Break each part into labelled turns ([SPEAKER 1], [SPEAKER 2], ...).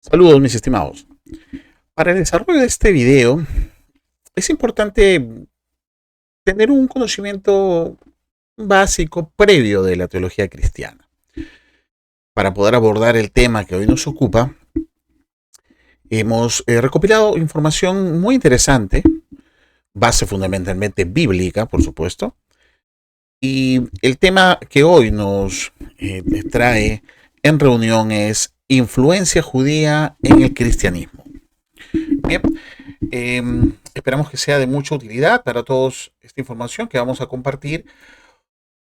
[SPEAKER 1] Saludos mis estimados. Para el desarrollo de este video es importante tener un conocimiento básico previo de la teología cristiana. Para poder abordar el tema que hoy nos ocupa, hemos recopilado información muy interesante, base fundamentalmente bíblica, por supuesto, y el tema que hoy nos trae en reunión es influencia judía en el cristianismo. Bien, esperamos que sea de mucha utilidad para todos esta información que vamos a compartir.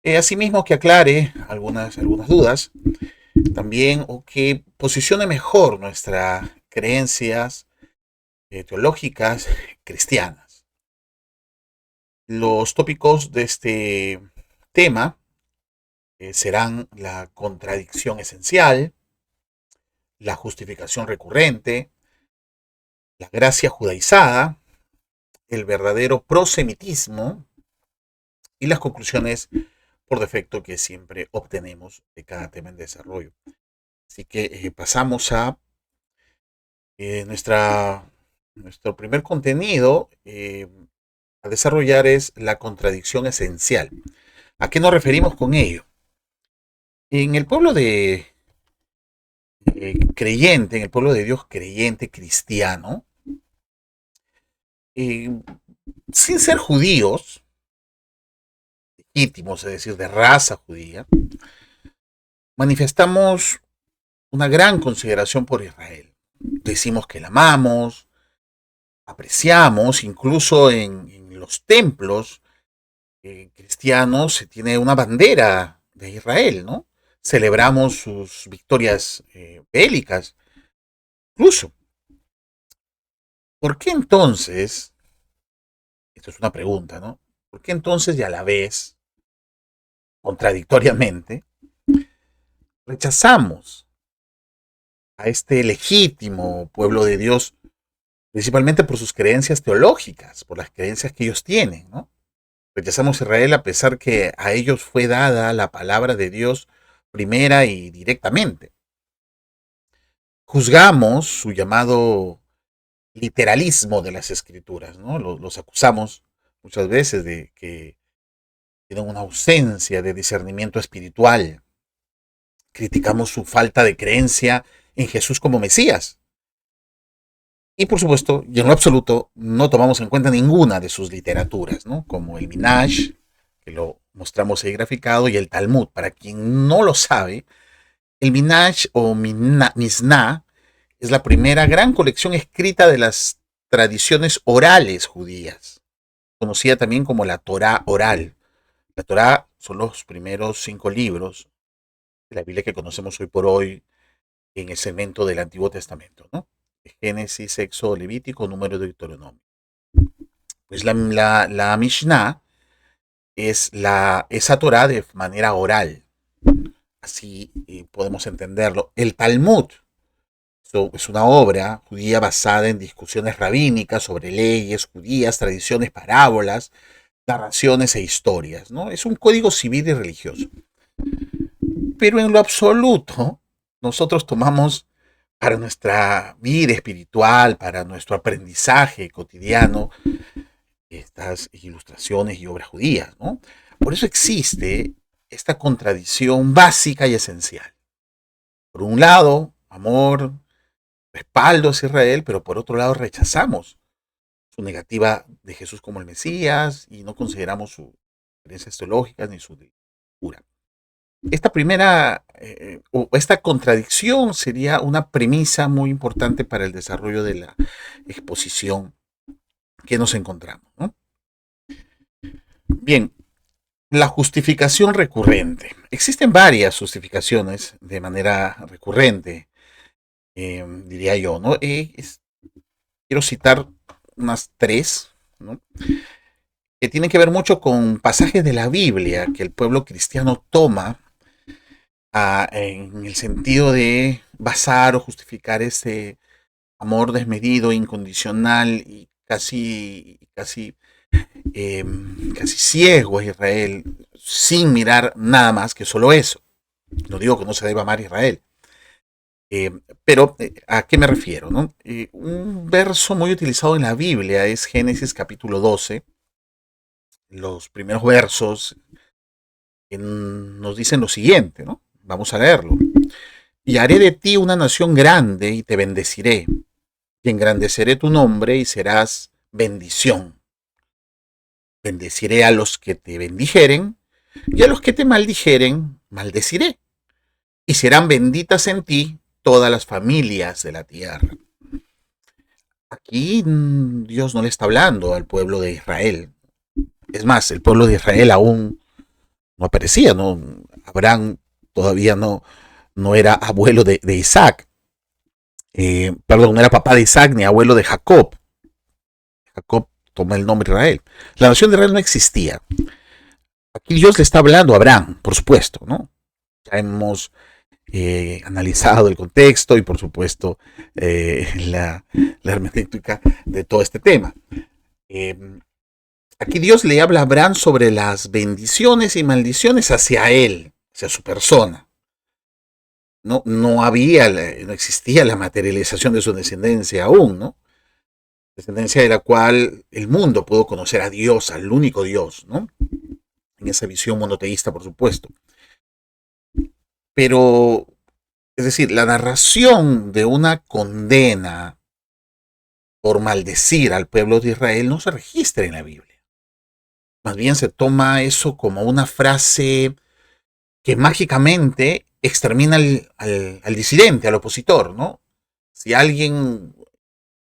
[SPEAKER 1] Asimismo, que aclare algunas dudas también o que posicione mejor nuestras creencias teológicas cristianas. Los tópicos de este tema serán la contradicción esencial, la justificación recurrente, la gracia judaizada, el verdadero prosemitismo y las conclusiones por defecto que siempre obtenemos de cada tema en desarrollo. Así que pasamos a nuestro primer contenido a desarrollar es la contradicción esencial. ¿A qué nos referimos con ello? En el pueblo de creyente, en el pueblo de Dios creyente, cristiano, eh, sin ser judíos, legítimos, es decir, de raza judía, manifestamos una gran consideración por Israel. Decimos que la amamos, apreciamos, incluso en los templos cristianos se tiene una bandera de Israel, ¿no? Celebramos sus victorias bélicas. Incluso, ¿por qué entonces, esto es una pregunta, ¿no? ¿Por qué entonces y a la vez, contradictoriamente, rechazamos a este legítimo pueblo de Dios, principalmente por sus creencias teológicas, por las creencias que ellos tienen, ¿no? Rechazamos a Israel a pesar que a ellos fue dada la palabra de Dios primera y directamente. Juzgamos su llamado literalismo de las escrituras, ¿no? Los acusamos muchas veces de que tienen una ausencia de discernimiento espiritual. Criticamos su falta de creencia en Jesús como Mesías. Y por supuesto, y en lo absoluto, no tomamos en cuenta ninguna de sus literaturas, ¿no? Como el Minash, que lo mostramos ahí graficado, y el Talmud. Para quien no lo sabe, el Minash o Mishnah es la primera gran colección escrita de las tradiciones orales judías, conocida también como la Torá oral. La Torá son los primeros 5 libros de la Biblia que conocemos hoy por hoy en el segmento del Antiguo Testamento, ¿no? Génesis, Éxodo, Levítico, Número de Deuteronomio. Pues la Mishnah es esa Torah de manera oral. Así podemos entenderlo. El Talmud es una obra judía basada en discusiones rabínicas sobre leyes judías, tradiciones, parábolas, narraciones e historias, ¿no? Es un código civil y religioso. Pero en lo absoluto, nosotros tomamos para nuestra vida espiritual, para nuestro aprendizaje cotidiano, estas ilustraciones y obras judías, ¿no? Por eso existe esta contradicción básica y esencial. Por un lado, amor, respaldo hacia Israel, pero por otro lado rechazamos su negativa de Jesús como el Mesías y no consideramos sus creencias teológicas ni su cura. Esta primera o esta contradicción sería una premisa muy importante para el desarrollo de la exposición que nos encontramos, ¿no? Bien, la justificación recurrente. Existen varias justificaciones de manera recurrente, diría yo, ¿no? Quiero citar unas 3, ¿no? Que tienen que ver mucho con pasajes de la Biblia que el pueblo cristiano toma en el sentido de basar o justificar ese amor desmedido, incondicional y casi ciego a Israel, sin mirar nada más que solo eso. No digo que no se deba amar a Israel, Pero, ¿a qué me refiero? ¿No? Un verso muy utilizado en la Biblia es Génesis capítulo 12. Los primeros versos nos dicen lo siguiente, ¿no? Vamos a leerlo. Y haré de ti una nación grande y te bendeciré, y engrandeceré tu nombre y serás bendición. Bendeciré a los que te bendijeren, y a los que te maldijeren, maldeciré. Y serán benditas en ti todas las familias de la tierra. Aquí Dios no le está hablando al pueblo de Israel. Es más, el pueblo de Israel aún no aparecía, ¿no? Abraham todavía no era abuelo de Isaac. Perdón, no era papá de Isaac ni abuelo de Jacob. Jacob toma el nombre de Israel. La nación de Israel no existía. Aquí Dios le está hablando a Abraham, por supuesto, ¿no? Ya hemos analizado el contexto y por supuesto la hermenéutica de todo este tema. Aquí Dios le habla a Abraham sobre las bendiciones y maldiciones hacia él, hacia su persona. No existía la materialización de su descendencia aún, ¿no? Descendencia de la cual el mundo pudo conocer a Dios, al único Dios, ¿no? En esa visión monoteísta, por supuesto. Pero, es decir, la narración de una condena por maldecir al pueblo de Israel no se registra en la Biblia. Más bien se toma eso como una frase que mágicamente extermina al disidente, al opositor, ¿no? Si alguien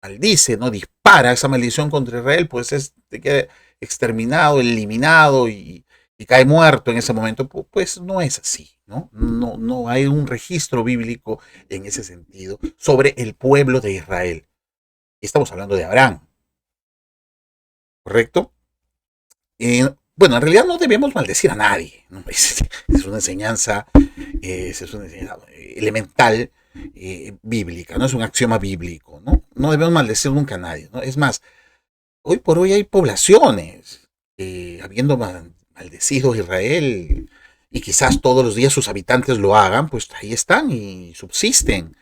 [SPEAKER 1] maldice, ¿no? Dispara esa maldición contra Israel, pues queda exterminado, eliminado y cae muerto en ese momento. Pues no es así, ¿no? No hay un registro bíblico en ese sentido sobre el pueblo de Israel. Y estamos hablando de Abraham, ¿correcto? Bueno, en realidad no debemos maldecir a nadie, ¿no? Es una enseñanza, elemental, bíblica, no es un axioma bíblico, ¿no? No debemos maldecir nunca a nadie, ¿no? Es más, hoy por hoy hay poblaciones, habiendo maldecido a Israel, y quizás todos los días sus habitantes lo hagan, pues ahí están y subsisten.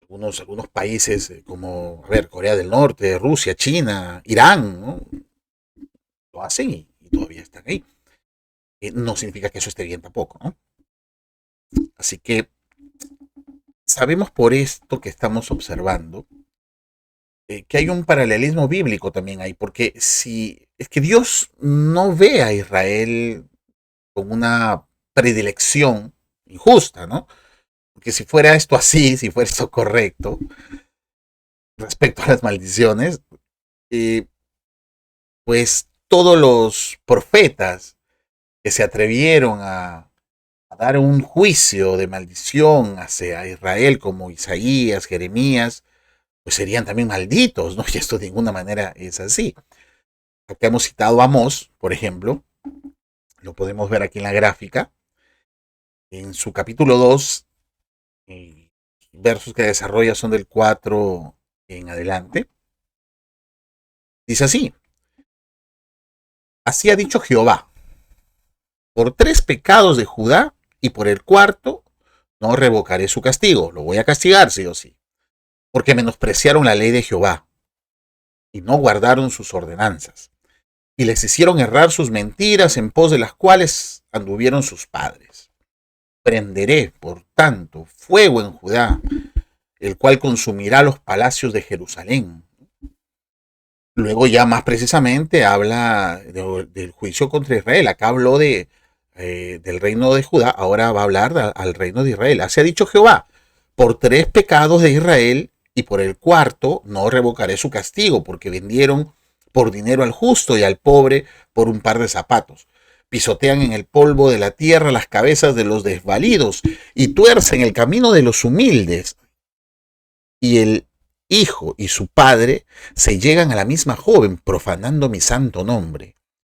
[SPEAKER 1] Algunos países como, a ver, Corea del Norte, Rusia, China, Irán, ¿no? Lo hacen y todavía están ahí. No significa que eso esté bien tampoco, ¿no? Así que sabemos por esto que estamos observando que hay un paralelismo bíblico también ahí, porque si es que Dios no ve a Israel con una predilección injusta, ¿no? Porque si fuera esto así, si fuera esto correcto, respecto a las maldiciones, eh, pues todos los profetas que se atrevieron a dar un juicio de maldición hacia Israel, como Isaías, Jeremías, pues serían también malditos, ¿no? Y esto de ninguna manera es así. Acá hemos citado a Amós, por ejemplo, lo podemos ver aquí en la gráfica, en su capítulo 2, versos que desarrolla son del 4 en adelante. Dice así: así ha dicho Jehová, por 3 pecados de Judá y por el cuarto no revocaré su castigo, lo voy a castigar sí o sí, porque menospreciaron la ley de Jehová y no guardaron sus ordenanzas, y les hicieron errar sus mentiras en pos de las cuales anduvieron sus padres. Prenderé, por tanto, fuego en Judá, el cual consumirá los palacios de Jerusalén. Luego ya más precisamente habla del juicio contra Israel. Acá habló del reino de Judá, ahora va a hablar al reino de Israel. Así ha dicho Jehová, por 3 pecados de Israel y por el cuarto no revocaré su castigo, porque vendieron por dinero al justo y al pobre por un par de zapatos. Pisotean en el polvo de la tierra las cabezas de los desvalidos y tuercen el camino de los humildes. Y el hijo y su padre se llegan a la misma joven, profanando mi santo nombre.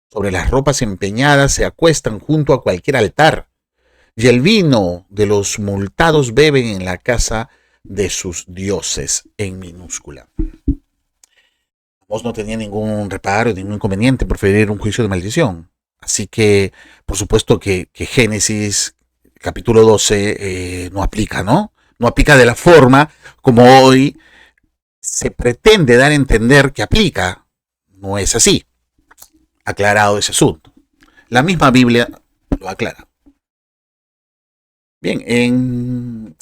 [SPEAKER 1] Sobre las ropas empeñadas se acuestan junto a cualquier altar, y el vino de los multados beben en la casa de sus dioses, en minúscula. Vos no tenía ningún reparo, ningún inconveniente por preferir un juicio de maldición. Así que, por supuesto que Génesis capítulo 12 no aplica, ¿no? No aplica de la forma como hoy se pretende dar a entender que aplica. No es así. Aclarado ese asunto. La misma Biblia lo aclara. Bien, en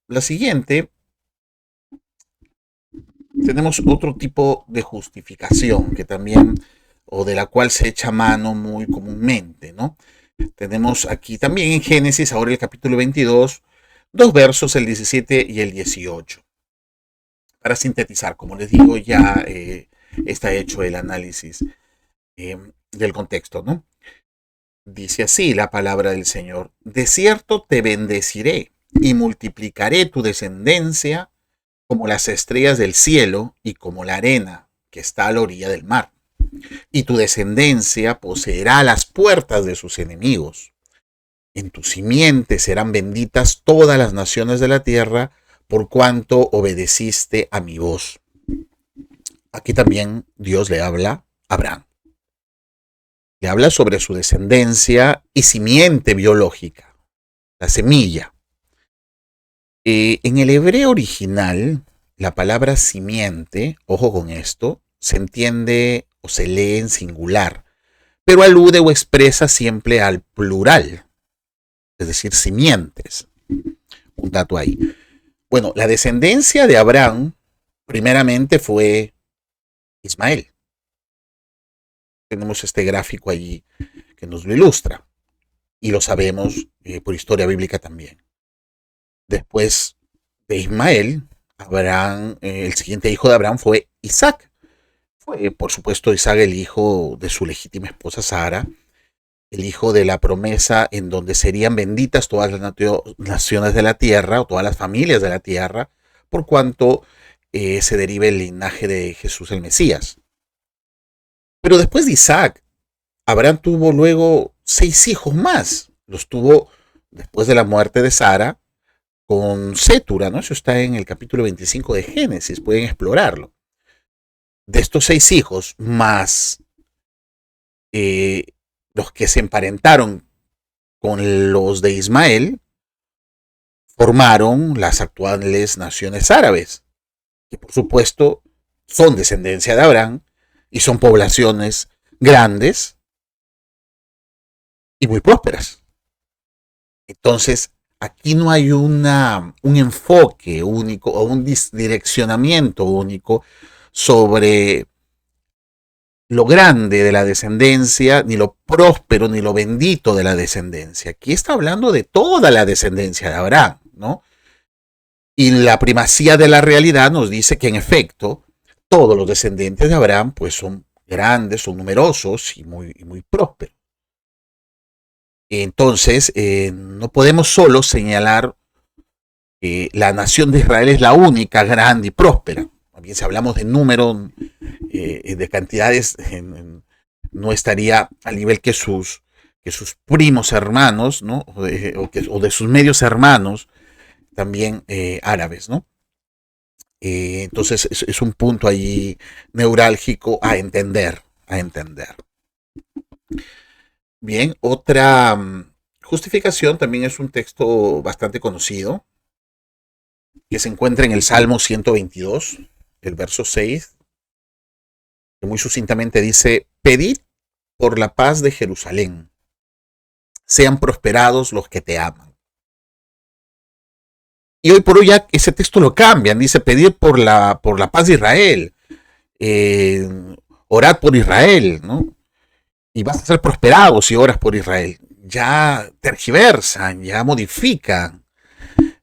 [SPEAKER 1] la siguiente tenemos otro tipo de justificación que también, o de la cual se echa mano muy comúnmente, ¿no? Tenemos aquí también en Génesis, ahora el capítulo 22, dos versos, el 17 y el 18. Para sintetizar, como les digo, ya está hecho el análisis del contexto, ¿no? Dice así la palabra del Señor: de cierto te bendeciré y multiplicaré tu descendencia como las estrellas del cielo y como la arena que está a la orilla del mar. Y tu descendencia poseerá las puertas de sus enemigos. En tu simiente serán benditas todas las naciones de la tierra, por cuanto obedeciste a mi voz. Aquí también Dios le habla a Abraham. Le habla sobre su descendencia y simiente biológica, la semilla. En el hebreo original, la palabra simiente, ojo con esto, se entiende o se lee en singular, pero alude o expresa siempre al plural, es decir, simientes. Un dato ahí. Bueno, la descendencia de Abraham primeramente fue Ismael. Tenemos este gráfico allí que nos lo ilustra y lo sabemos por historia bíblica también. Después de Ismael, Abraham, el siguiente hijo de Abraham fue Isaac. Fue, por supuesto, Isaac el hijo de su legítima esposa Sara, el hijo de la promesa en donde serían benditas todas las naciones de la tierra, o todas las familias de la tierra, por cuanto se derive el linaje de Jesús el Mesías. Pero después de Isaac, Abraham tuvo luego 6 hijos más. Los tuvo después de la muerte de Sara con Sétura, ¿no? Eso está en el capítulo 25 de Génesis, pueden explorarlo. De estos 6 hijos, más los que se emparentaron con los de Ismael, formaron las actuales naciones árabes, que por supuesto son descendencia de Abraham y son poblaciones grandes y muy prósperas. Entonces, aquí no hay un enfoque único o un direccionamiento único sobre lo grande de la descendencia, ni lo próspero, ni lo bendito de la descendencia. Aquí está hablando de toda la descendencia de Abraham, ¿no? Y la primacía de la realidad nos dice que en efecto todos los descendientes de Abraham pues son grandes, son numerosos y muy prósperos. Entonces no podemos solo señalar que la nación de Israel es la única grande y próspera. También si hablamos de número, de cantidades, no estaría al nivel que sus primos hermanos, ¿no? o de sus medios hermanos, también árabes, ¿no? Entonces es un punto allí neurálgico a entender, a entender. Bien, otra justificación también es un texto bastante conocido, que se encuentra en el Salmo 122, el verso 6, que muy sucintamente dice: pedid por la paz de Jerusalén, sean prosperados los que te aman. Y hoy por hoy ya ese texto lo cambian, dice: pedir por la paz de Israel, orad por Israel, ¿no? Y vas a ser prosperado si oras por Israel. Ya tergiversan, ya modifican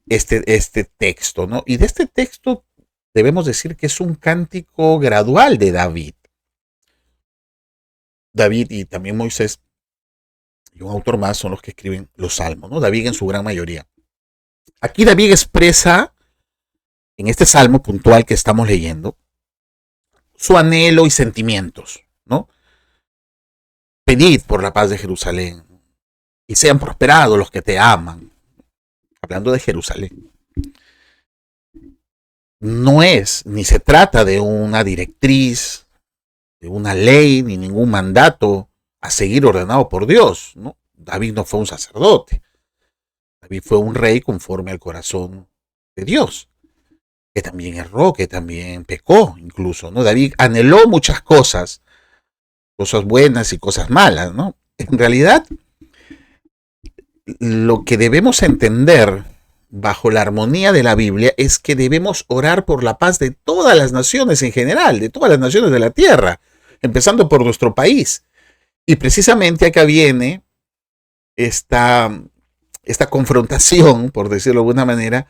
[SPEAKER 1] este texto, ¿no? Y de este texto debemos decir que es un cántico gradual de David. David y también Moisés y un autor más son los que escriben los salmos, ¿no? David en su gran mayoría. Aquí David expresa, en este salmo puntual que estamos leyendo, su anhelo y sentimientos, ¿no? Pedid por la paz de Jerusalén y sean prosperados los que te aman. Hablando de Jerusalén. No es, ni se trata de una directriz, de una ley, ni ningún mandato a seguir ordenado por Dios, ¿no? David no fue un sacerdote. David fue un rey conforme al corazón de Dios, que también erró, que también pecó incluso, ¿no? David anheló muchas cosas, cosas buenas y cosas malas, ¿no? En realidad, lo que debemos entender bajo la armonía de la Biblia es que debemos orar por la paz de todas las naciones en general, de todas las naciones de la tierra, empezando por nuestro país. Y precisamente acá viene esta, esta confrontación, por decirlo de alguna manera,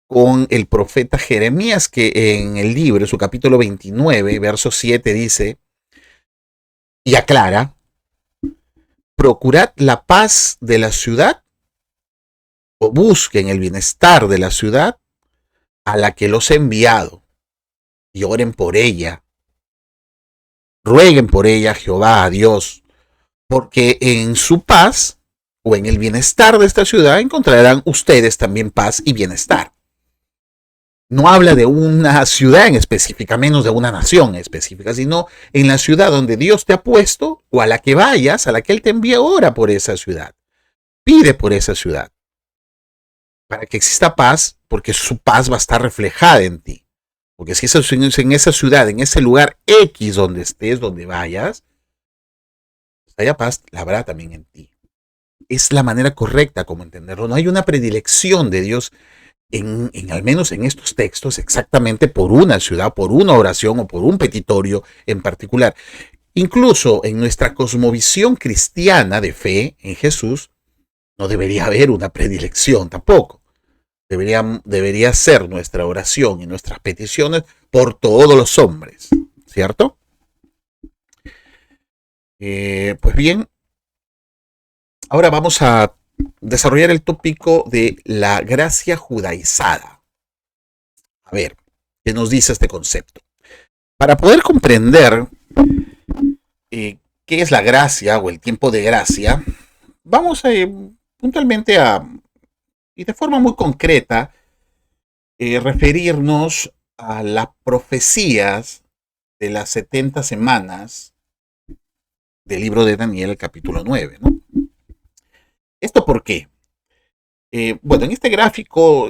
[SPEAKER 1] con el profeta Jeremías, que en el libro, su capítulo 29, verso 7, dice y aclara: procurad la paz de la ciudad o busquen el bienestar de la ciudad a la que los he enviado y oren por ella, rueguen por ella a Jehová, a Dios, porque en su paz o en el bienestar de esta ciudad encontrarán ustedes también paz y bienestar. No habla de una ciudad en específica, menos de una nación específica, sino en la ciudad donde Dios te ha puesto o a la que vayas, a la que Él te envía, ora por esa ciudad. Pide por esa ciudad para que exista paz, porque su paz va a estar reflejada en ti. Porque si es en esa ciudad, en ese lugar X donde estés, donde vayas, haya paz, la habrá también en ti. Es la manera correcta como entenderlo. No hay una predilección de Dios al menos en estos textos, exactamente por una ciudad, por una oración o por un petitorio en particular. Incluso en nuestra cosmovisión cristiana de fe en Jesús, no debería haber una predilección tampoco. Debería ser nuestra oración y nuestras peticiones por todos los hombres, ¿cierto? Pues bien, ahora vamos a desarrollar el tópico de la gracia judaizada. A ver, ¿qué nos dice este concepto? Para poder comprender qué es la gracia o el tiempo de gracia, vamos puntualmente y de forma muy concreta, referirnos a las profecías de las 70 semanas del libro de Daniel, el capítulo 9, ¿no? ¿Esto por qué? Bueno, en este gráfico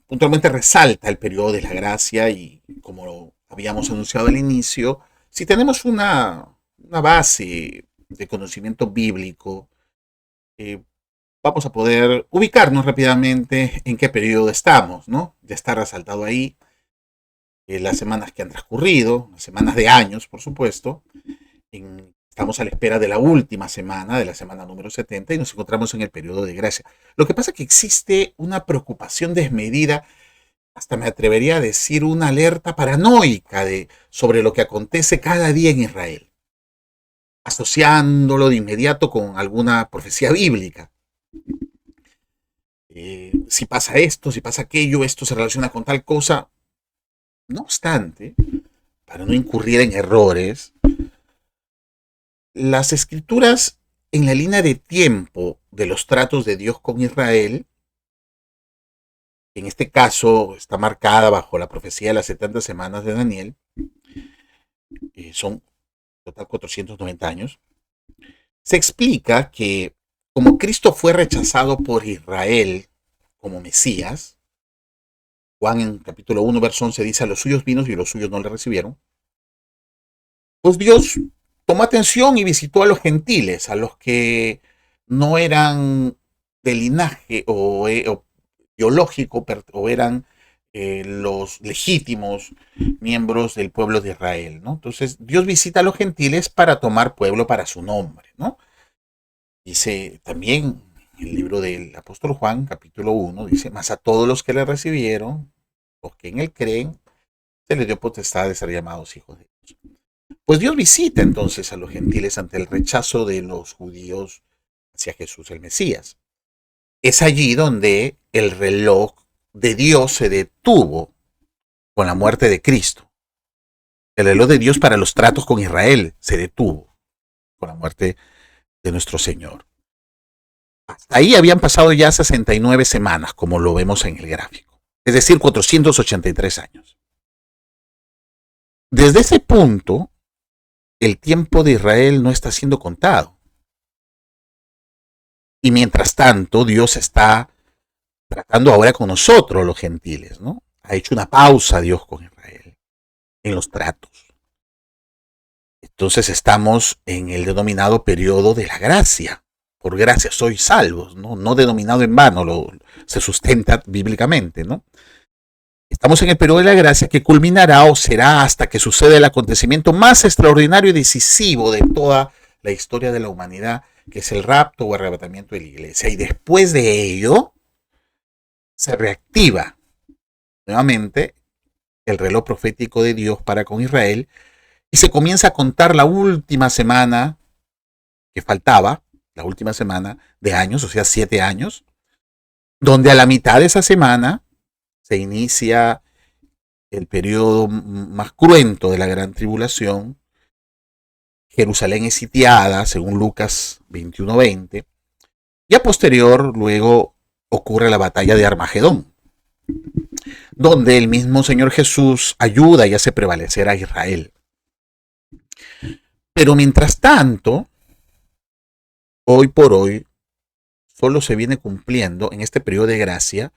[SPEAKER 1] puntualmente resalta el periodo de la gracia y como habíamos anunciado al inicio, si tenemos una base de conocimiento bíblico, eh, vamos a poder ubicarnos rápidamente en qué periodo estamos, ¿no? Ya está resaltado ahí las semanas que han transcurrido, las semanas de años, por supuesto. Estamos a la espera de la última semana, de la semana número 70, y nos encontramos en el periodo de gracia. Lo que pasa es que existe una preocupación desmedida, hasta me atrevería a decir una alerta paranoica sobre lo que acontece cada día en Israel, asociándolo de inmediato con alguna profecía bíblica. Si pasa esto, si pasa aquello, esto se relaciona con tal cosa. No obstante, para no incurrir en errores, las escrituras en la línea de tiempo de los tratos de Dios con Israel, en este caso está marcada bajo la profecía de las 70 semanas de Daniel, son total 490 años, se explica que como Cristo fue rechazado por Israel como Mesías, Juan en capítulo 1, verso 11 dice: a los suyos vino y los suyos no le recibieron, pues Dios tomó atención y visitó a los gentiles, a los que no eran de linaje o biológico, o eran los legítimos miembros del pueblo de Israel, ¿no? Entonces Dios visita a los gentiles para tomar pueblo para su nombre, ¿no? Dice también en el libro del apóstol Juan, capítulo 1, dice: mas a todos los que le recibieron, los que en él creen, se les dio potestad de ser llamados hijos de Dios. Pues Dios visita entonces a los gentiles ante el rechazo de los judíos hacia Jesús el Mesías. Es allí donde el reloj de Dios se detuvo con la muerte de Cristo. El reloj de Dios para los tratos con Israel se detuvo con la muerte de nuestro Señor. Hasta ahí habían pasado ya 69 semanas, como lo vemos en el gráfico. Es decir, 483 años. Desde ese punto, el tiempo de Israel no está siendo contado. Y mientras tanto, Dios está tratando ahora con nosotros, los gentiles, ¿no? Ha hecho una pausa Dios con Israel en los tratos. Entonces estamos en el denominado periodo de la gracia. Por gracia sois salvos, ¿no? No denominado en vano, se sustenta bíblicamente, ¿no? Estamos en el periodo de la gracia que culminará o será hasta que suceda el acontecimiento más extraordinario y decisivo de toda la historia de la humanidad, que es el rapto o arrebatamiento de la iglesia. Y después de ello, se reactiva nuevamente el reloj profético de Dios para con Israel y se comienza a contar la última semana que faltaba, la última semana de años, o sea, 7 años, donde a la mitad de esa semana se inicia el periodo más cruento de la gran tribulación. Jerusalén es sitiada, según Lucas 21:20, y a posterior luego ocurre la batalla de Armagedón, donde el mismo Señor Jesús ayuda y hace prevalecer a Israel. Pero mientras tanto, hoy por hoy, solo se viene cumpliendo en este periodo de gracia,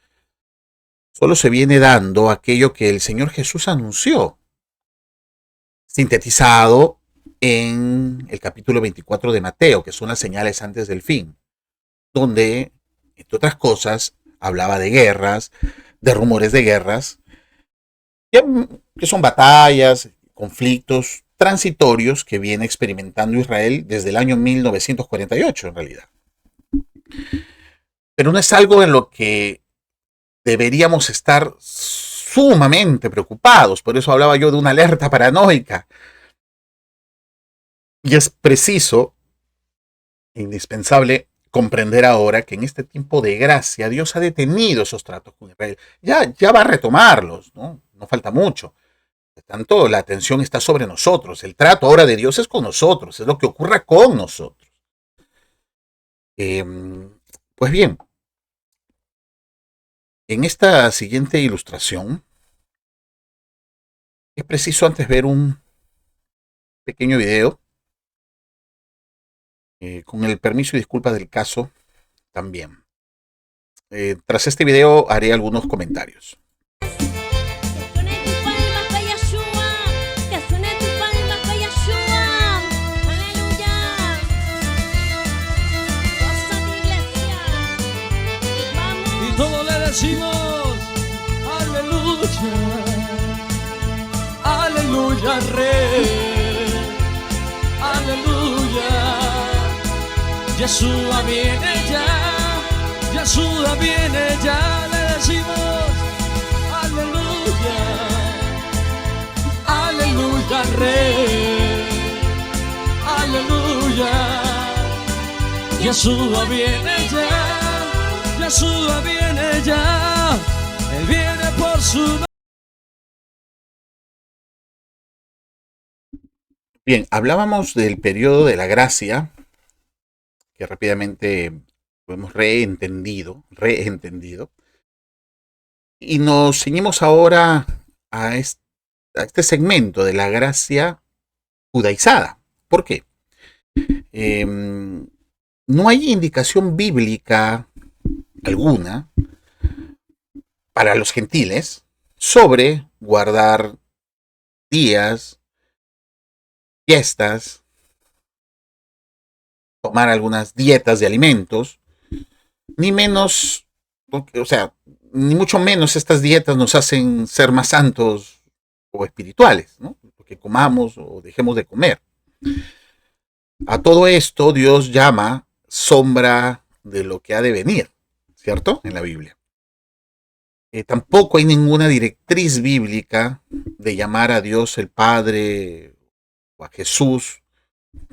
[SPEAKER 1] solo se viene dando aquello que el Señor Jesús anunció, sintetizado en el capítulo 24 de Mateo, que son las señales antes del fin, donde, entre otras cosas, hablaba de guerras, de rumores de guerras, que son batallas, conflictos transitorios que viene experimentando Israel desde el año 1948, en realidad. Pero no es algo en lo que deberíamos estar sumamente preocupados. Por eso hablaba yo de una alerta paranoica. Y es preciso, indispensable, comprender ahora que en este tiempo de gracia Dios ha detenido esos tratos con Israel. Ya va a retomarlos, ¿no? No falta mucho. Por tanto, la atención está sobre nosotros. El trato ahora de Dios es con nosotros, es lo que ocurra con nosotros. Pues bien, en esta siguiente ilustración es preciso antes ver un pequeño video, con el permiso y disculpas del caso también. Tras este video haré algunos comentarios.
[SPEAKER 2] Y todos le decimos aleluya, aleluya, Rey, aleluya. Yeshua viene ya, Yeshua viene ya, le decimos aleluya, aleluya, Rey, aleluya. Yeshua viene ya, Yeshua viene ya, Él viene por su nombre.
[SPEAKER 1] Bien, hablábamos del periodo de la gracia, que rápidamente lo hemos reentendido, y nos ceñimos ahora a este segmento de la gracia judaizada. ¿Por qué? No hay indicación bíblica alguna para los gentiles sobre guardar días, fiestas, tomar algunas dietas de alimentos, ni menos, o sea, ni mucho menos estas dietas nos hacen ser más santos o espirituales, ¿no? Porque comamos o dejemos de comer. A todo esto Dios llama sombra de lo que ha de venir, ¿cierto? En la Biblia. Tampoco hay ninguna directriz bíblica de llamar a Dios el Padre o a Jesús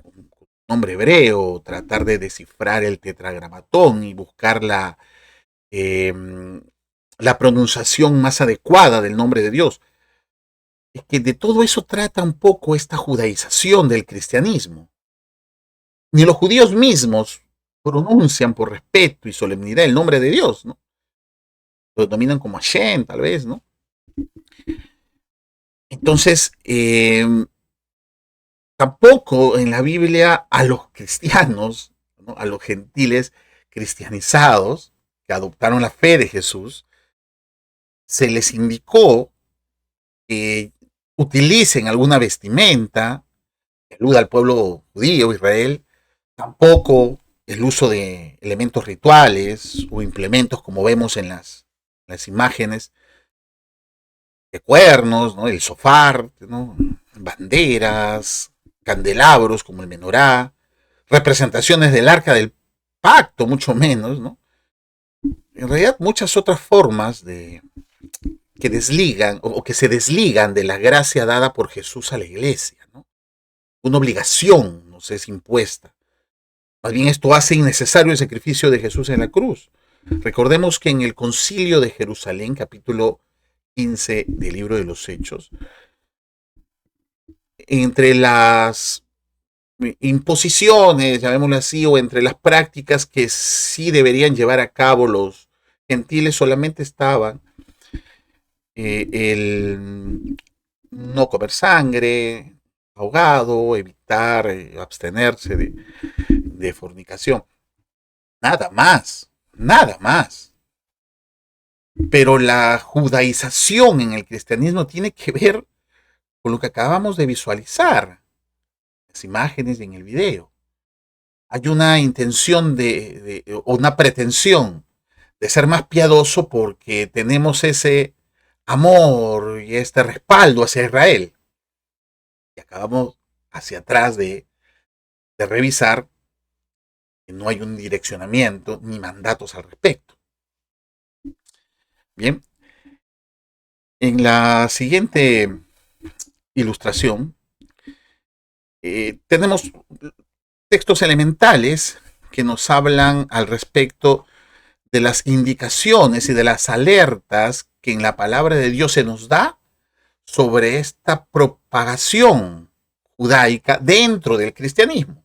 [SPEAKER 1] con nombre hebreo, tratar de descifrar el tetragramatón y buscar la pronunciación más adecuada del nombre de Dios. Es que de todo eso trata un poco esta judaización del cristianismo. Ni los judíos mismos pronuncian por respeto y solemnidad el nombre de Dios, ¿no? Lo denominan como Hashem, tal vez, ¿no? Entonces, tampoco en la Biblia a los cristianos, ¿no? A los gentiles, cristianizados, que adoptaron la fe de Jesús, se les indicó que utilicen alguna vestimenta que aluda al pueblo judío, Israel, tampoco el uso de elementos rituales o implementos como vemos en las imágenes, de cuernos, ¿no? El sofá, ¿no? Banderas, candelabros como el menorá, representaciones del arca del pacto, mucho menos, ¿no? En realidad, muchas otras formas que desligan o que se desligan de la gracia dada por Jesús a la iglesia, ¿no? Una obligación nos es impuesta. Más bien esto hace innecesario el sacrificio de Jesús en la cruz. Recordemos que en el Concilio de Jerusalén, capítulo 15 del libro de los Hechos, entre las imposiciones, llamémoslo así, o entre las prácticas que sí deberían llevar a cabo los gentiles, solamente estaban el no comer sangre, ahogado, evitar, abstenerse de fornicación. Nada más, nada más. Pero la judaización en el cristianismo tiene que ver con lo que acabamos de visualizar, en las imágenes y en el video. Hay una intención o una pretensión de ser más piadoso porque tenemos ese amor y este respaldo hacia Israel. Y acabamos hacia atrás de revisar que no hay un direccionamiento ni mandatos al respecto. Bien, en la siguiente ilustración tenemos textos elementales que nos hablan al respecto de las indicaciones y de las alertas que en la palabra de Dios se nos da sobre esta propagación judaica dentro del cristianismo.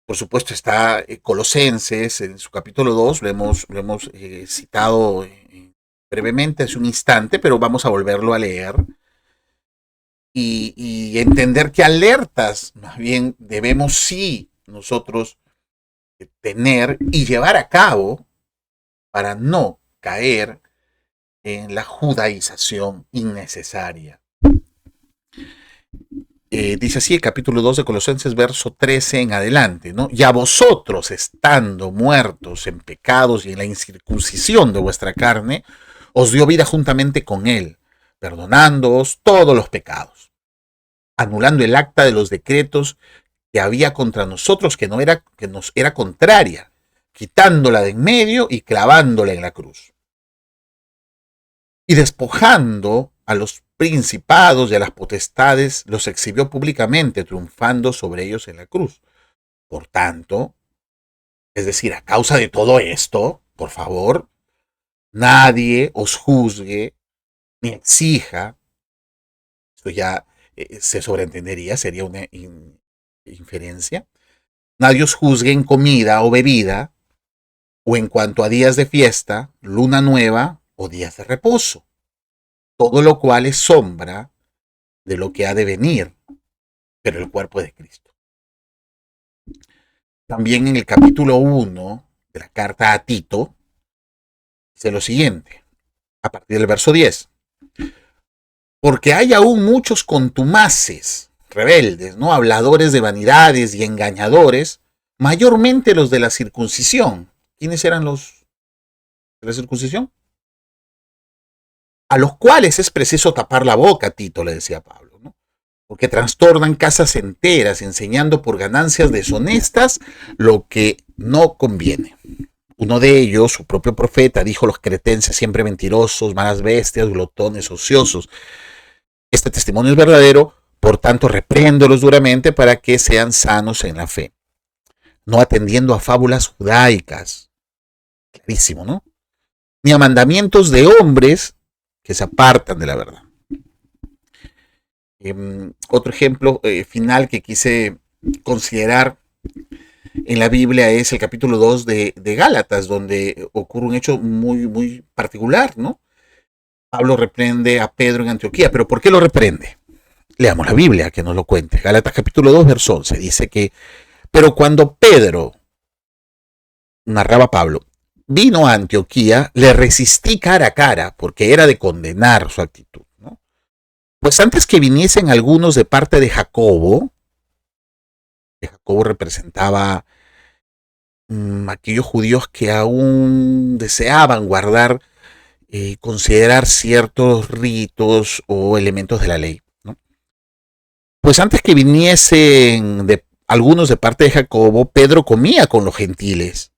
[SPEAKER 1] Por supuesto está Colosenses en su capítulo 2, lo hemos citado brevemente hace un instante, pero vamos a volverlo a leer y entender qué alertas más bien debemos sí nosotros tener y llevar a cabo para no caer en la judaización innecesaria. Dice así el capítulo 2 de Colosenses, verso 13 en adelante, ¿no? Y a vosotros, estando muertos en pecados y en la incircuncisión de vuestra carne, os dio vida juntamente con él, perdonándoos todos los pecados, anulando el acta de los decretos que había contra nosotros, que nos era contraria, quitándola de en medio y clavándola en la cruz. Y despojando a los principados y a las potestades, los exhibió públicamente, triunfando sobre ellos en la cruz. Por tanto, es decir, a causa de todo esto, por favor, nadie os juzgue ni exija, esto ya se sobreentendería, sería una inferencia, nadie os juzgue en comida o bebida, o en cuanto a días de fiesta, luna nueva o días de reposo, todo lo cual es sombra de lo que ha de venir, pero el cuerpo de Cristo. También en el capítulo 1 de la carta a Tito, dice lo siguiente, a partir del verso 10. Porque hay aún muchos contumaces, rebeldes, ¿no? Habladores de vanidades y engañadores, mayormente los de la circuncisión. ¿Quiénes eran los de la circuncisión? A los cuales es preciso tapar la boca, Tito, le decía Pablo, ¿no? Porque trastornan casas enteras, enseñando por ganancias deshonestas lo que no conviene. Uno de ellos, su propio profeta, dijo: los cretenses siempre mentirosos, malas bestias, glotones, ociosos. Este testimonio es verdadero, por tanto repréndolos duramente para que sean sanos en la fe, no atendiendo a fábulas judaicas, clarísimo, ¿no? Ni a mandamientos de hombres que se apartan de la verdad. Otro ejemplo final que quise considerar en la Biblia es el capítulo 2 de Gálatas, donde ocurre un hecho muy, muy particular, ¿no? Pablo reprende a Pedro en Antioquía, pero ¿por qué lo reprende? Leamos la Biblia que nos lo cuente. Gálatas capítulo 2, verso 11, dice que Pero cuando Pedro, narraba Pablo, vino a Antioquía, le resistí cara a cara, porque era de condenar su actitud, ¿no? Pues antes que viniesen algunos de parte de Jacobo, que Jacobo representaba aquellos judíos que aún deseaban guardar, considerar ciertos ritos o elementos de la ley, ¿no? Pues antes que viniesen algunos de parte de Jacobo, Pedro comía con los gentiles.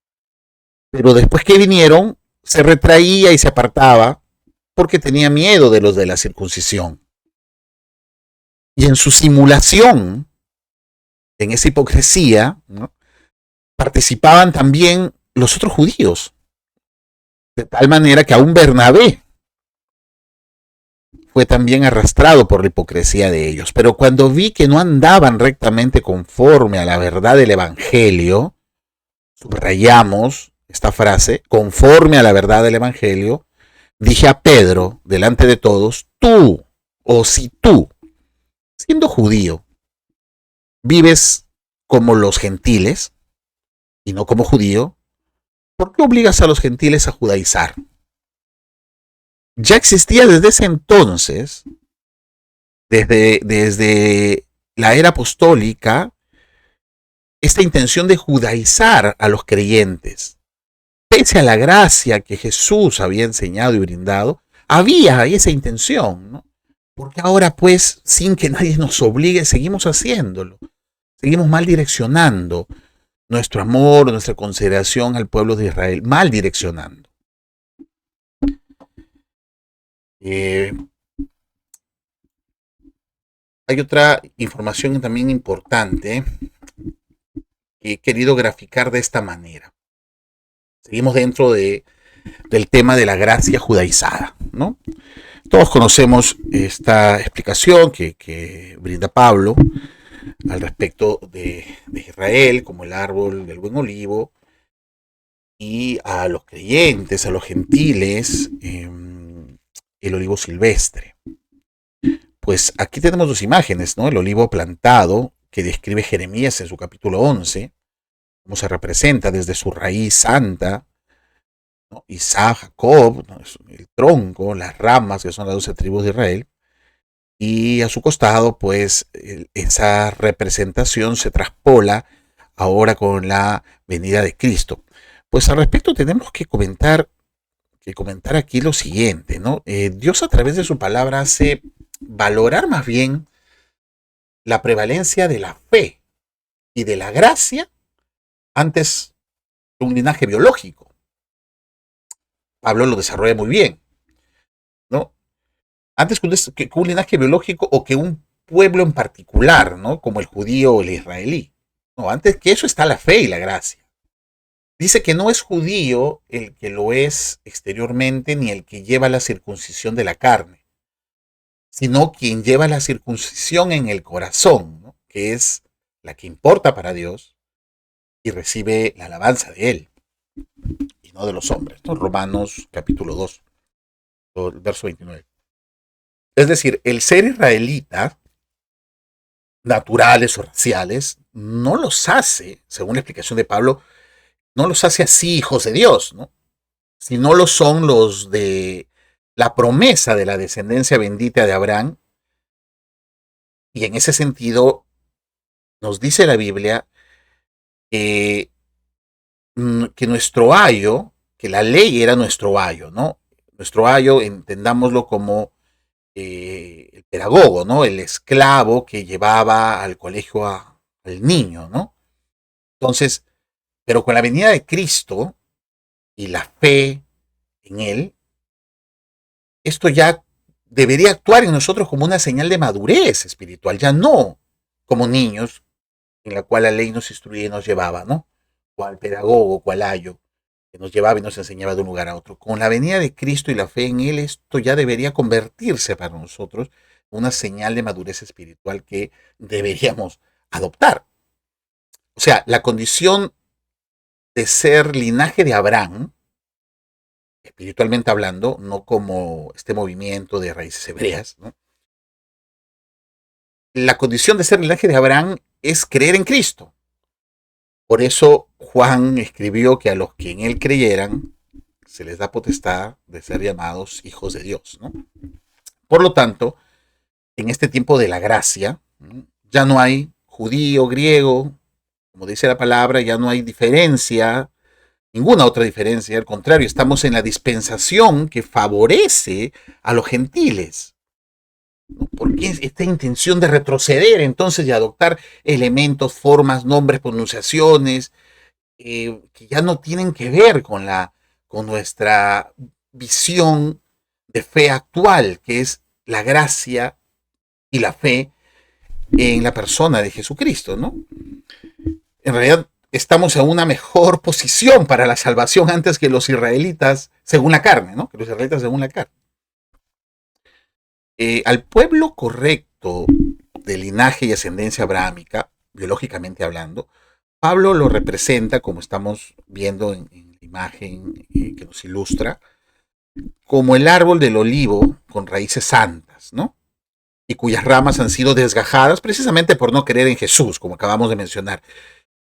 [SPEAKER 1] Pero después que vinieron, se retraía y se apartaba porque tenía miedo de los de la circuncisión. Y en su simulación, en esa hipocresía, ¿no?, participaban también los otros judíos. De tal manera que aún Bernabé fue también arrastrado por la hipocresía de ellos. Pero cuando vi que no andaban rectamente conforme a la verdad del Evangelio, subrayamos esta frase, conforme a la verdad del Evangelio, dije a Pedro, delante de todos, tú, o si tú, siendo judío, vives como los gentiles y no como judío, ¿por qué obligas a los gentiles a judaizar? Ya existía desde ese entonces, desde la era apostólica, esta intención de judaizar a los creyentes. Pese a la gracia que Jesús había enseñado y brindado, había esa intención, ¿no? Porque ahora, pues, sin que nadie nos obligue, seguimos haciéndolo. Seguimos mal direccionando nuestro amor, nuestra consideración al pueblo de Israel, mal direccionando. Hay otra información también importante que he querido graficar de esta manera. Seguimos dentro del tema de la gracia judaizada, ¿no? Todos conocemos esta explicación que brinda Pablo al respecto de Israel como el árbol del buen olivo y a los creyentes, a los gentiles, el olivo silvestre. Pues aquí tenemos dos imágenes, ¿no? El olivo plantado que describe Jeremías en su capítulo 11, cómo se representa desde su raíz santa, ¿no? Isaac, Jacob, ¿no?, el tronco, las ramas, que son las 12 tribus de Israel, y a su costado, pues, esa representación se traspola ahora con la venida de Cristo. Pues al respecto tenemos que comentar aquí lo siguiente, ¿no? Dios a través de su palabra hace valorar más bien la prevalencia de la fe y de la gracia antes de un linaje biológico. Pablo lo desarrolla muy bien, ¿no? Antes que un linaje biológico o que un pueblo en particular, ¿no?, como el judío o el israelí. No, antes que eso está la fe y la gracia. Dice que no es judío el que lo es exteriormente ni el que lleva la circuncisión de la carne, sino quien lleva la circuncisión en el corazón, ¿no?, que es la que importa para Dios y recibe la alabanza de Él y no de los hombres, ¿no? Romanos capítulo 2, verso 29. Es decir, el ser israelita, naturales o raciales, no los hace, según la explicación de Pablo, no los hace así hijos de Dios, ¿no?, sino lo son los de la promesa de la descendencia bendita de Abraham. Y en ese sentido, nos dice la Biblia que nuestro ayo, que la ley era nuestro ayo, ¿no? Nuestro ayo, entendámoslo como el pedagogo, ¿no?, el esclavo que llevaba al colegio al niño, ¿no? Entonces, pero con la venida de Cristo y la fe en Él, esto ya debería actuar en nosotros como una señal de madurez espiritual, ya no como niños en la cual la ley nos instruía y nos llevaba, ¿no?, cual pedagogo, cual ayo, que nos llevaba y nos enseñaba de un lugar a otro. Con la venida de Cristo y la fe en Él, esto ya debería convertirse para nosotros en una señal de madurez espiritual que deberíamos adoptar. O sea, la condición de ser linaje de Abraham, espiritualmente hablando, no como este movimiento de raíces hebreas, ¿no? La condición de ser linaje de Abraham es creer en Cristo. Por eso Juan escribió que a los que en él creyeran se les da potestad de ser llamados hijos de Dios, ¿no? Por lo tanto, en este tiempo de la gracia, ¿no?, ya no hay judío, griego, como dice la palabra, ya no hay diferencia, ninguna otra diferencia. Al contrario, estamos en la dispensación que favorece a los gentiles, ¿no? ¿Por qué esta intención de retroceder entonces y adoptar elementos, formas, nombres, pronunciaciones que ya no tienen que ver con nuestra visión de fe actual, que es la gracia y la fe en la persona de Jesucristo, ¿no? En realidad estamos en una mejor posición para la salvación antes que los israelitas según la carne, ¿no? Que los israelitas según la carne. Al pueblo correcto de linaje y ascendencia abrahámica, biológicamente hablando, Pablo lo representa, como estamos viendo en la imagen que nos ilustra, como el árbol del olivo con raíces santas, ¿no? Y cuyas ramas han sido desgajadas precisamente por no creer en Jesús, como acabamos de mencionar.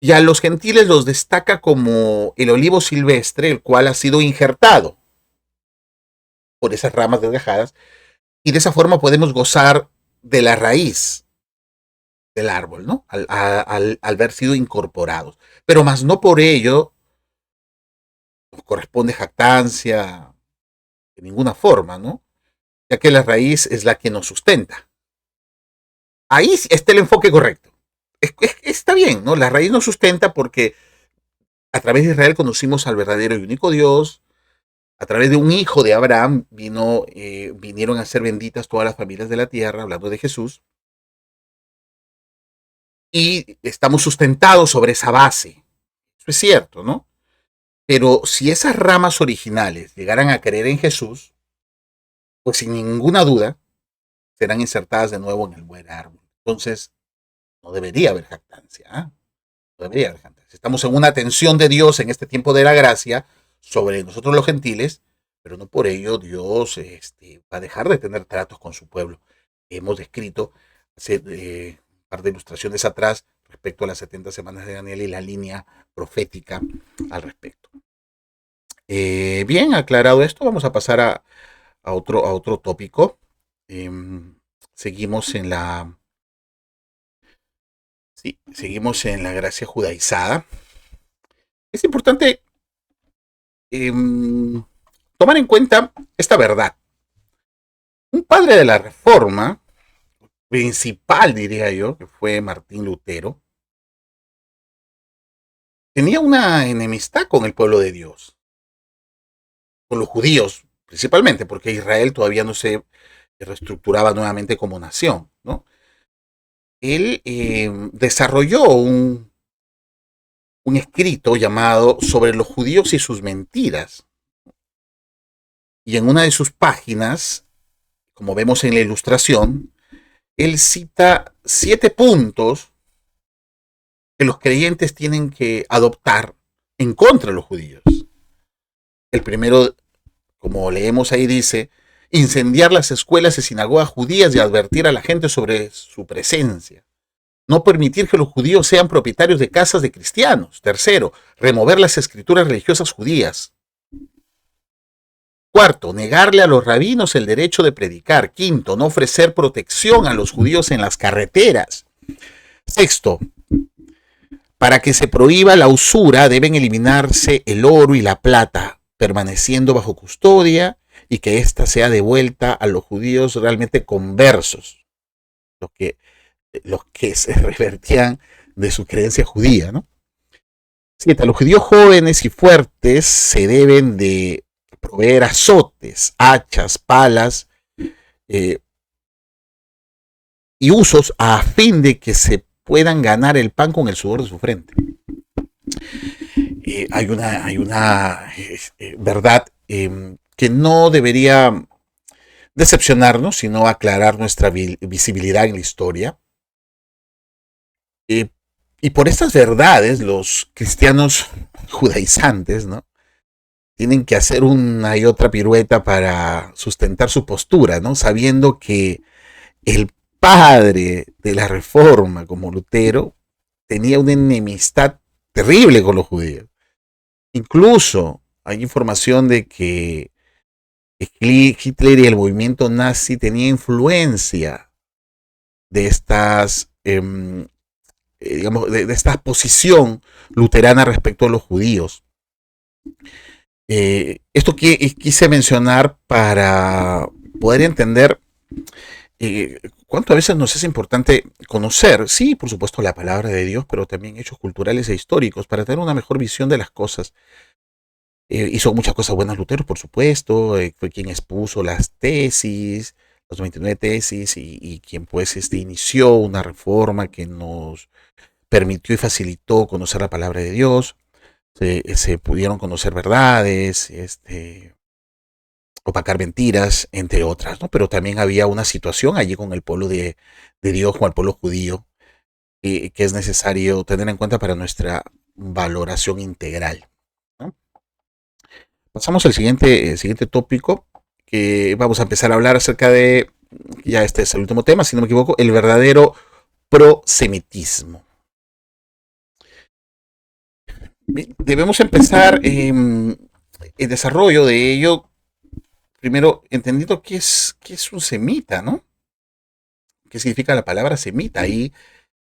[SPEAKER 1] Y a los gentiles los destaca como el olivo silvestre, el cual ha sido injertado por esas ramas desgajadas, y de esa forma podemos gozar de la raíz del árbol, ¿no? Al haber sido incorporados. Pero más no por ello nos corresponde jactancia de ninguna forma, ¿no? Ya que la raíz es la que nos sustenta. Ahí está el enfoque correcto. Está bien, ¿no? La raíz nos sustenta porque a través de Israel conocimos al verdadero y único Dios. A través de un hijo de Abraham vinieron a ser benditas todas las familias de la tierra, hablando de Jesús. Y estamos sustentados sobre esa base. Eso es cierto, ¿no? Pero si esas ramas originales llegaran a creer en Jesús, pues sin ninguna duda serán insertadas de nuevo en el buen árbol. Entonces, no debería haber jactancia, ¿eh? No debería haber jactancia. Estamos en una atención de Dios en este tiempo de la gracia sobre nosotros los gentiles, pero no por ello Dios va a dejar de tener tratos con su pueblo. Hemos descrito hace un par de ilustraciones atrás respecto a las 70 semanas de Daniel y la línea profética al respecto. Bien, aclarado esto, vamos a pasar a otro tópico. Seguimos en la gracia judaizada. Es importante tomar en cuenta esta verdad. Un padre de la Reforma, principal diría yo, que fue Martín Lutero, tenía una enemistad con el pueblo de Dios, con los judíos principalmente, porque Israel todavía no se reestructuraba nuevamente como nación, ¿no? Él desarrolló un escrito llamado Sobre los judíos y sus mentiras. Y en una de sus páginas, como vemos en la ilustración, él cita 7 puntos que los creyentes tienen que adoptar en contra de los judíos. El primero, como leemos ahí, dice: incendiar las escuelas y sinagogas judías y advertir a la gente sobre su presencia. No permitir que los judíos sean propietarios de casas de cristianos. Tercero, remover las escrituras religiosas judías. Cuarto, negarle a los rabinos el derecho de predicar. Quinto, no ofrecer protección a los judíos en las carreteras. Sexto, para que se prohíba la usura deben eliminarse el oro y la plata, permaneciendo bajo custodia, y que ésta sea devuelta a los judíos realmente conversos, los que se revertían de su creencia judía, ¿no? 7. A los judíos jóvenes y fuertes se deben de proveer azotes, hachas, palas y usos a fin de que se puedan ganar el pan con el sudor de su frente. Hay una verdad que no debería decepcionarnos, sino aclarar nuestra visibilidad en la historia. Y por estas verdades, los cristianos judaizantes, ¿no?, tienen que hacer una y otra pirueta para sustentar su postura, ¿no?, sabiendo que el padre de la Reforma, como Lutero, tenía una enemistad terrible con los judíos. Incluso hay información de que Hitler y el movimiento nazi tenía influencia de estas, digamos, de esta posición luterana respecto a los judíos. Esto quise mencionar para poder entender cuánto a veces nos es importante conocer, sí, por supuesto, la palabra de Dios, pero también hechos culturales e históricos para tener una mejor visión de las cosas. Hizo muchas cosas buenas Lutero, por supuesto, fue quien expuso las tesis, las 29 tesis, y quien pues inició una reforma que nos permitió y facilitó conocer la palabra de Dios. Se pudieron conocer verdades, opacar mentiras, entre otras, ¿no? Pero también había una situación allí con el pueblo de Dios, con el pueblo judío, que es necesario tener en cuenta para nuestra valoración integral, ¿no? Pasamos al siguiente tópico, que vamos a empezar a hablar acerca de, ya este es el último tema, si no me equivoco, el verdadero prosemitismo. Debemos empezar el desarrollo de ello, primero entendiendo qué es un semita, ¿no? ¿Qué significa la palabra semita? Ahí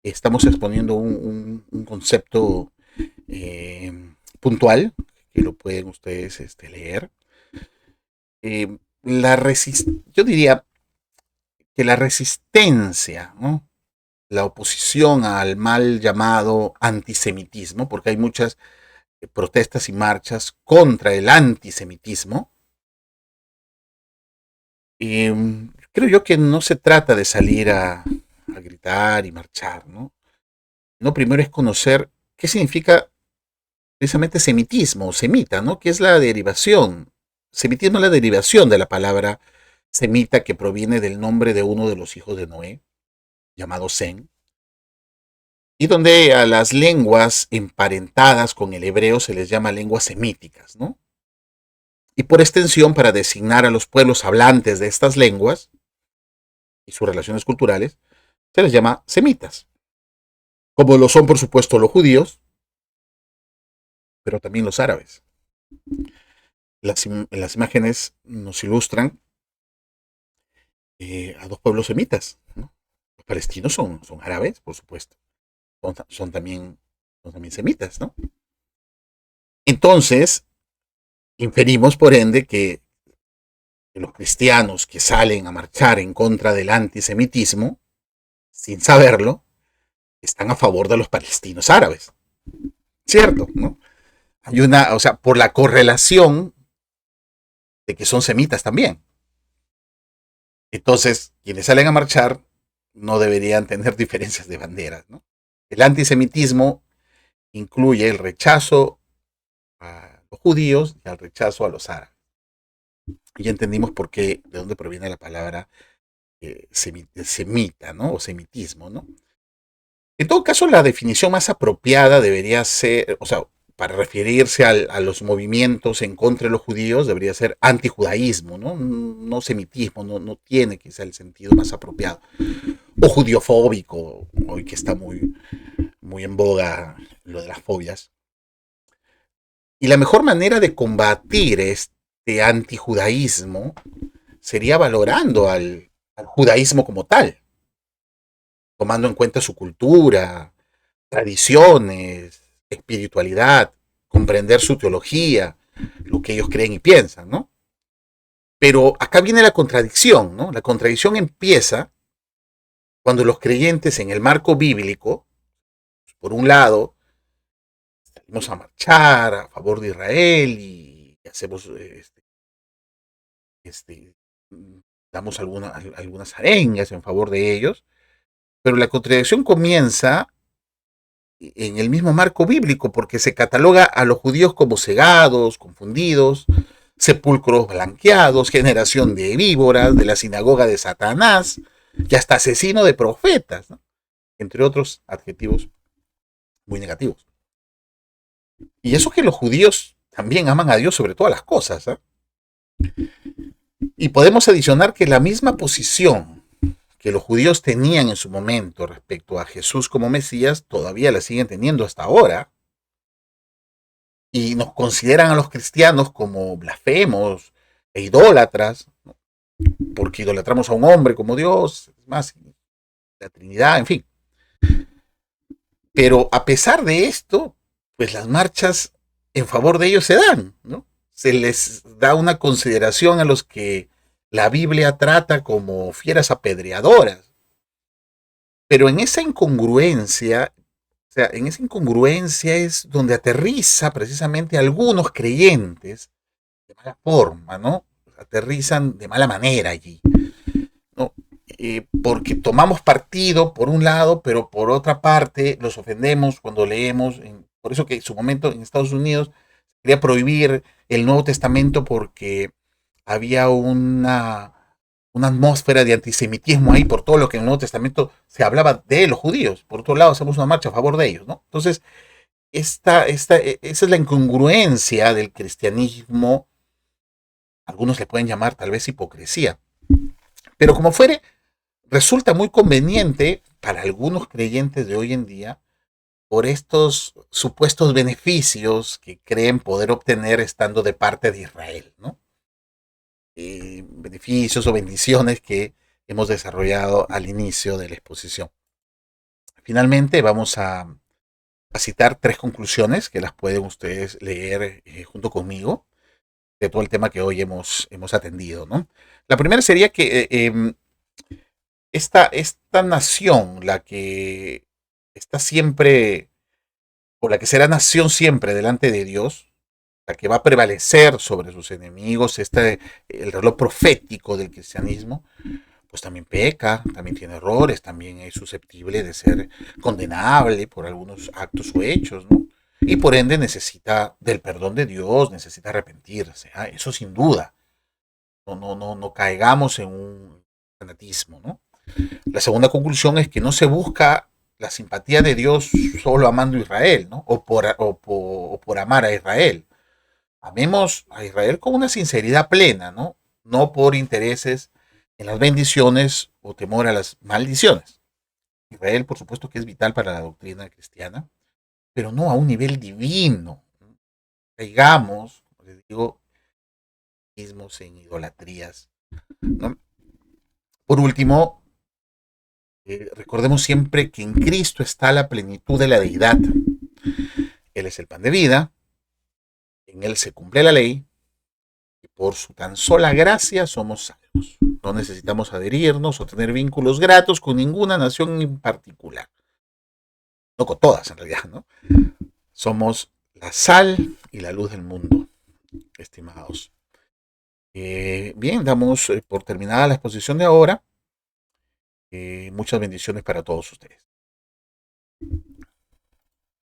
[SPEAKER 1] estamos exponiendo un concepto puntual, que lo pueden ustedes leer. Yo diría que la resistencia, ¿no? La oposición al mal llamado antisemitismo, porque hay muchas protestas y marchas contra el antisemitismo. Creo yo que no se trata de salir a gritar y marchar, ¿no? No, primero es conocer qué significa precisamente semitismo o semita, ¿no? Que es la derivación. Semitismo es la derivación de la palabra semita, que proviene del nombre de uno de los hijos de Noé, llamado Sem, y donde a las lenguas emparentadas con el hebreo se les llama lenguas semíticas, ¿no? Y por extensión, para designar a los pueblos hablantes de estas lenguas y sus relaciones culturales, se les llama semitas, como lo son por supuesto los judíos, pero también los árabes. Las imágenes nos ilustran a dos pueblos semitas, ¿no? Los palestinos son árabes, por supuesto, son también semitas, ¿no? Entonces, inferimos por ende que los cristianos que salen a marchar en contra del antisemitismo, sin saberlo, están a favor de los palestinos árabes. ¿Cierto? ¿No? Hay una, o sea, por la correlación de que son semitas también. Entonces, quienes salen a marchar no deberían tener diferencias de banderas, ¿no? El antisemitismo incluye el rechazo a los judíos y el rechazo a los árabes. Y ya entendimos por qué, de dónde proviene la palabra semita, ¿no? O semitismo, ¿no? En todo caso, la definición más apropiada debería ser, o sea, para referirse a los movimientos en contra de los judíos, debería ser antijudaísmo, ¿no? No semitismo, no tiene quizá el sentido más apropiado. O judiofóbico, hoy que está muy en boga lo de las fobias. Y la mejor manera de combatir este antijudaísmo sería valorando al judaísmo como tal, tomando en cuenta su cultura, tradiciones, espiritualidad, comprender su teología, lo que ellos creen y piensan, ¿no? Pero acá viene la contradicción, ¿no? La contradicción empieza cuando los creyentes en el marco bíblico, por un lado, salimos a marchar a favor de Israel y hacemos, damos algunas arengas en favor de ellos, pero la contradicción comienza en el mismo marco bíblico, porque se cataloga a los judíos como cegados, confundidos, sepulcros blanqueados, generación de víboras, de la sinagoga de Satanás, y hasta asesino de profetas, ¿no? Entre otros adjetivos muy negativos. Y eso que los judíos también aman a Dios sobre todas las cosas, ¿eh? Y podemos adicionar que la misma posición que los judíos tenían en su momento respecto a Jesús como Mesías, todavía la siguen teniendo hasta ahora, y nos consideran a los cristianos como blasfemos e idólatras, ¿no? Porque idolatramos a un hombre como Dios, es más, la Trinidad, en fin. Pero a pesar de esto, pues las marchas en favor de ellos se dan, ¿no? Se les da una consideración a los que la Biblia trata como fieras apedreadoras. Pero en esa incongruencia, o sea, en esa incongruencia es donde aterriza precisamente algunos creyentes de mala forma, ¿no? Aterrizan de mala manera allí, ¿no? Porque tomamos partido por un lado, pero por otra parte los ofendemos cuando leemos. Por eso que en su momento en Estados Unidos quería prohibir el Nuevo Testamento porque había una atmósfera de antisemitismo ahí por todo lo que en el Nuevo Testamento se hablaba de los judíos. Por otro lado, hacemos una marcha a favor de ellos, ¿no? Entonces, esa es la incongruencia del cristianismo. Algunos le pueden llamar tal vez hipocresía. Pero como fuere, resulta muy conveniente para algunos creyentes de hoy en día por estos supuestos beneficios que creen poder obtener estando de parte de Israel, ¿no? Beneficios o bendiciones que hemos desarrollado al inicio de la exposición. Finalmente vamos a citar tres conclusiones que las pueden ustedes leer junto conmigo de todo el tema que hoy hemos atendido, ¿no? La primera sería que esta nación, la que está siempre, o la que será nación siempre delante de Dios, la que va a prevalecer sobre sus enemigos, el reloj profético del cristianismo, pues también peca, también tiene errores, también es susceptible de ser condenable por algunos actos o hechos, ¿no? Y por ende necesita del perdón de Dios, necesita arrepentirse, ¿ah? Eso sin duda. No caigamos en un fanatismo, ¿no? La segunda conclusión es que no se busca la simpatía de Dios solo amando a Israel, ¿no? O por amar a Israel. Amemos a Israel con una sinceridad plena, ¿no? No por intereses en las bendiciones o temor a las maldiciones. Israel, por supuesto, que es vital para la doctrina cristiana, pero no a un nivel divino. Caigamos, como les digo, mismos en idolatrías, ¿no? Por último, recordemos siempre que en Cristo está la plenitud de la deidad. Él es el pan de vida, en Él se cumple la ley, y por su tan sola gracia somos salvos. No necesitamos adherirnos o tener vínculos gratos con ninguna nación en particular. No con todas, en realidad, ¿no? Somos la sal y la luz del mundo, estimados. Bien, damos por terminada la exposición de ahora. Muchas bendiciones para todos ustedes.